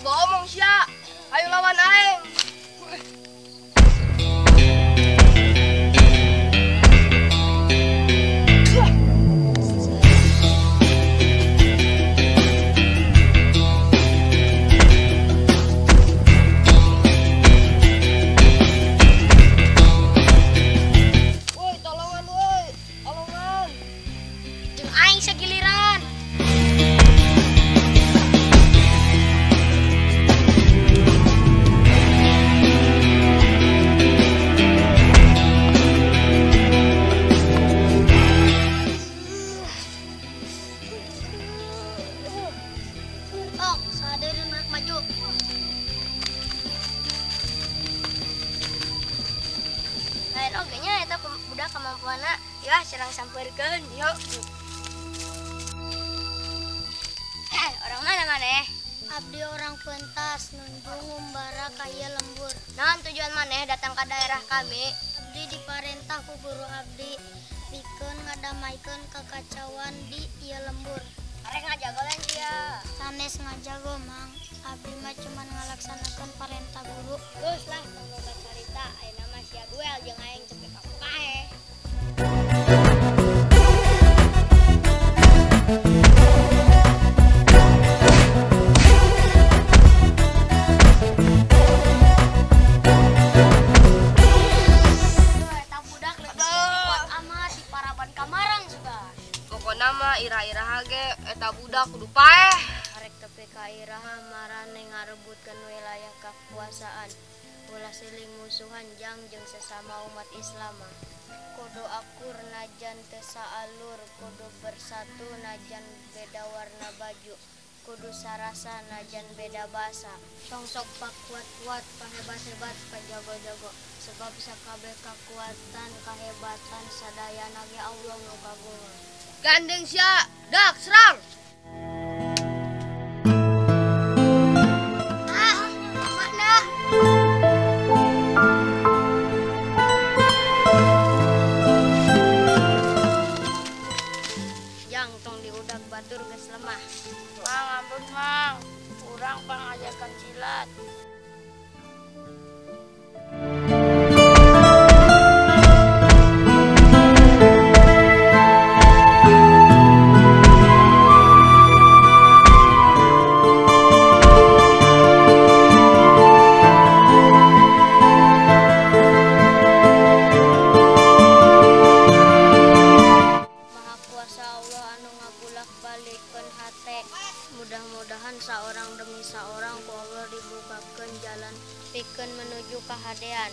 omong sia. Ayo lawan aing. Lain ogenya eta budak kemampuanna ya serang sampeurkeun yuk. Orang mana maneh? Abdi orang pentas nunjung umbara ka ieu lembur. Naon tujuan maneh datang ke daerah kami? Abdi diparentah ku guru abdi pikeun ngadamaikeun kekacauan di ieu lembur. Arek ngajago lain sia. Sanes ngajago mang. Abdi mah cuma ngalaksanakeun parentah guru. Geus lah tangga carita ayeuna mah sia duel jeung aing cepet kae. Nama ira-ira hage eta budak kudu paeh. Arek tepi ka iraha marane ngarebutkeun wilayah kekuasaan. Ulah siling musuhan jang jeung sesama umat Islam. Kudu akur najan teu saalur, kudu bersatu najan beda warna baju, kudu sarasa najan beda basa. Songsok pakuat-kuat, pahebat-hebat, pajago-jago. Sebab sakabeh kekuatan, kahebatan sadayana ge Allah nu kagungan. Gandeng sia, dak serang. Mana? Jang tong diudag batur geus lemah. Mang ampun mang, urang pangajakan silat. Mudah-mudahan seorang demi seorang ku Allah dibukakeun jalan pikeun menuju kahadean.